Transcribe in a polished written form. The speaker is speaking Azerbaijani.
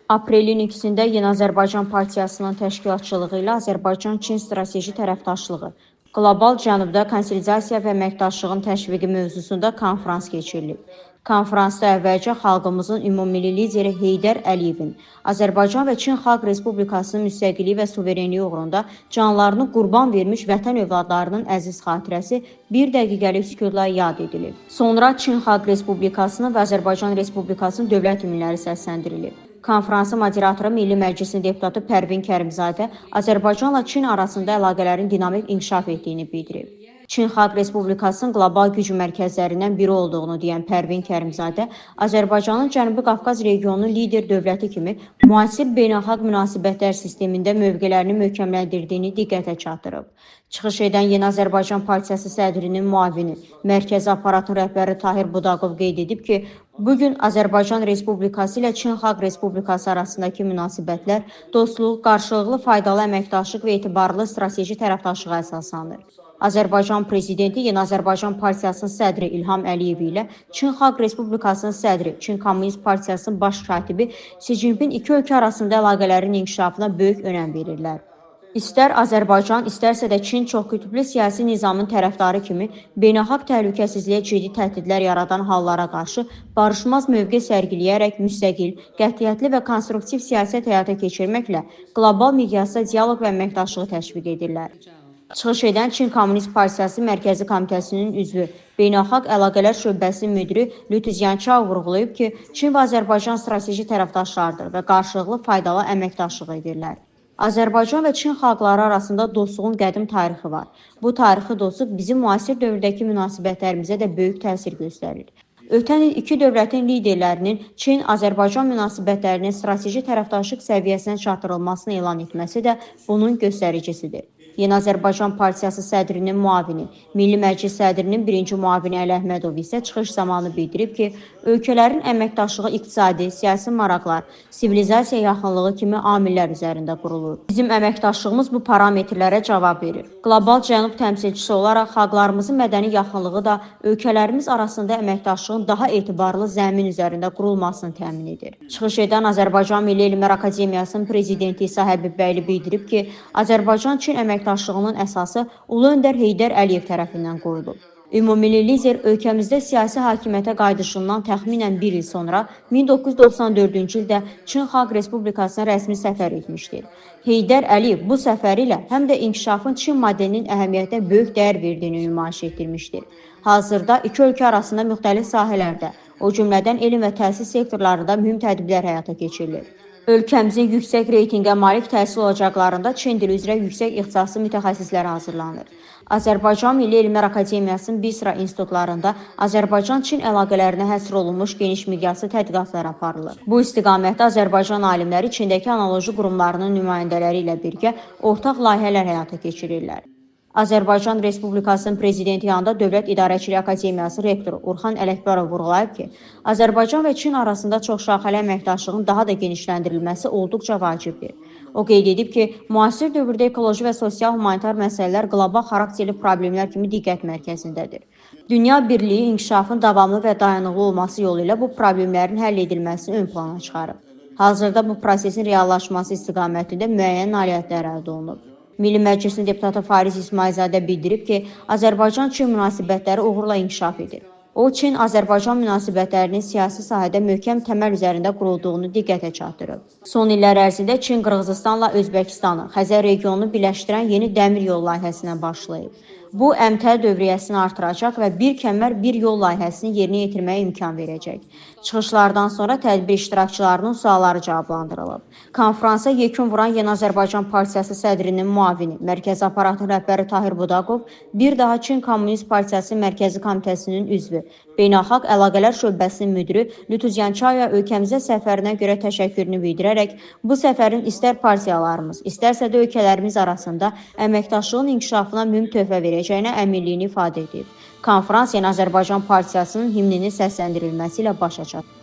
Aprelin 2-də Yeni Azərbaycan Partiyasının təşkilatçılığı ilə Azərbaycan-Çin strateji tərəfdaşlığı, qlobal cənubda konsolidasiya və əməkdaşlığın təşviqi mövzusunda konfrans keçirilib. Konfransda əvvəlcə xalqımızın ümumilli lideri Heydər Əliyevin Azərbaycan və Çin Xalq Respublikasının müstəqilliyi və suverenliyi uğrunda canlarını qurban vermiş vətən övladlarının əziz xatirəsi bir dəqiqəlik sükutla yad edilib. Sonra Çin Xalq Respublikasının və Azərbaycan Respublikasının dövlət himnləri səsləndirilib. Konfransın moderatoru Milli Məclisin deputatı Pərvin Kərimzadə Azərbaycanla Çin arasında əlaqələrin dinamik inkişaf etdiyini bildirib. Çin Xalq Respublikasının qlobal güc mərkəzlərindən biri olduğunu deyən Pərvin Kərimzadə Azərbaycanın Cənubi Qafqaz regionunun lider dövləti kimi müasir beynəlxalq münasibətlər sistemində mövqelərini möhkəmləndirdiyini diqqətə çatdırıb. Çıxış edən Yeni Azərbaycan Partiyası sədrinin müavini, mərkəzi aparatın rəhbəri Tahir Budaqov qeyd edib ki, bugün Azərbaycan Respublikası ilə Çin Xalq Respublikası arasındakı münasibətlər dostluq, qarşılıqlı faydalı əməkdaşlıq və etibarlı strateji tərəfdaşlığa əsaslanır. Azərbaycan Prezidenti Yeni Azərbaycan Partiyasının sədri İlham Əliyev ilə Çin Xalq Respublikasının sədri, Çin Kommunist Partiyasının baş katibi Si Jinping iki ölkə arasında əlaqələrin inkişafına böyük önəm verirlər. İstər Azərbaycan, istərsə də Çin çoxqütblü siyasi nizamın tərəfdarı kimi beynəlxalq təhlükəsizliyə ciddi təhdidlər yaradan hallara qarşı barışmaz mövqe sərgiləyərək müstəqil, qətiyyətli və konstruktiv siyasət həyata keçirməklə qlobal miqyasda dialoq və əməkdaşlığı təşviq edirlər. Çıxış edən Çin Kommunist Partiyası Mərkəzi Komitəsinin üzvü, Beynəlxalq Əlaqələr Şöbəsinin müdiri Lü Tizyançao vurğulayıb ki, Çin və Azərbaycan strateji tərəfdaşlardır və qarşılıqlı faydalı əməkdaşlıq edirlər. Azərbaycan və Çin xalqları arasında dostluğun qədim tarixi var. Bu tarixi dostluq bizim müasir dövrdəki münasibətlərimizə də böyük təsir göstərir. Ötən il iki dövlətin liderlərinin Çin-Azərbaycan münasibətlərinin strateji tərəfdaşlıq səviyyəsinə çatdırılmasını elan etməsi də bunun göstəricisidir. Yeni Azərbaycan Partiyası sədrinin müavini, Milli Məclis sədrinin birinci müavini Əli Əhmədov isə çıxış zamanı bildirib ki, ölkələrin əməkdaşlığı iqtisadi, siyasi maraqlar, sivilizasiya yaxınlığı kimi amillər üzərində qurulur. Bizim əməkdaşlığımız bu parametrlərə cavab verir. Qlobal Cənub təmsilçisi olaraq xalqlarımızın mədəni yaxınlığı da ölkələrimiz arasında əməkdaşlığın daha etibarlı zəmin üzərində qurulmasını təmin edir. Çıxış edən Azərbaycan Milli Elmlər Akademiyasının prezidenti İsa Həbibbəyli bildirib ki, Azərbaycan-Çin əməkdaşlığının əsası Ulu Öndər Heydər Əliyev tərəfindən qoyulub. Ümumilli lider ölkəmizdə siyasi hakimiyyətə qayıdışından təxminən bir il sonra 1994-cü ildə Çin Xalq Respublikasına rəsmi səfər etmişdir. Heydər Əliyev bu səfəri ilə həm də inkişafın Çin modelinin əhəmiyyətinə böyük dəyər verdiyini nümayiş etdirmişdir. Hazırda iki ölkə arasında müxtəlif sahələrdə, o cümlədən elm və təhsil sektorlarında mühüm tədbirlər həyata keçirilir. Ölkəmizin yüksək reytinqə malik təhsil olacaqlarında Çin dili üzrə yüksək ixtisaslı mütəxəssislər hazırlanır. Azərbaycan Milli Elmlər Akademiyasının bir sıra institutlarında Azərbaycan-Çin əlaqələrinə həsr olunmuş geniş miqyaslı tədqiqatlar aparılır. Bu istiqamətdə Azərbaycan alimləri Çindəki analoji qurumlarının nümayəndələri ilə birgə ortaq layihələr həyata keçirirlər. Azərbaycan Respublikasının Prezidenti yanında Dövlət İdarəçiliyi Akademiyası rektoru Orxan Ələkbərov vurğulayıb ki, Azərbaycan və Çin arasında çoxşaxəli əməkdaşlığın daha da genişləndirilməsi olduqca vacibdir. O qeyd edib ki, müasir dövrdə ekoloji və sosial-humanitar məsələlər qlobal xarakterli problemlər kimi diqqət mərkəzindədir. Dünya birliyi inkişafın davamlı və dayanıqlı olması yolu ilə bu problemlərin həll edilməsini ön plana çıxarıb. Hazırda bu prosesin reallaşması istiqamətində müəyyən nailiyyətlər əldə olunub. Milli Məclisin deputatı Fariz İsmailzadə bildirib ki, Azərbaycan-Çin münasibətləri uğurla inkişaf edir. O, Çin-Azərbaycan münasibətlərinin siyasi sahədə möhkəm təməl üzərində qurulduğunu diqqətə çatdırıb. Son illər ərzində Çin Qırğızıstanla Özbəkistanı, Xəzər regionunu birləşdirən yeni dəmir yol layihəsinə başlayıb. Bu, əmtəl dövriyyəsini artıracaq və bir kəmər bir yol layihəsini yerinə yetirməyə imkan verəcək. Çıxışlardan sonra tədbir iştirakçılarının sualları cavablandırılıb. Konfransa yekun vuran Yeni Azərbaycan Partiyası sədrinin müavini, mərkəzi aparatın rəhbəri Tahir Budaqov, bir daha Çin Kommunist Partiyası Mərkəzi Komitəsinin üzvü, Beynəlxalq Əlaqələr Şöbəsinin müdiri Lü Tizyançao ölkəmizə səfərinə görə təşəkkürünü bildirərək, bu səfərin istər partiyalarımız, istərsə də ölkələrimiz arasında əməkdaşlığın inkişafına mühüm töhfə verəcəyinə əminliyini ifadə edib. Konfrans Yeni Azərbaycan Partiyasının himninin səsləndirilməsi ilə başa çatdı.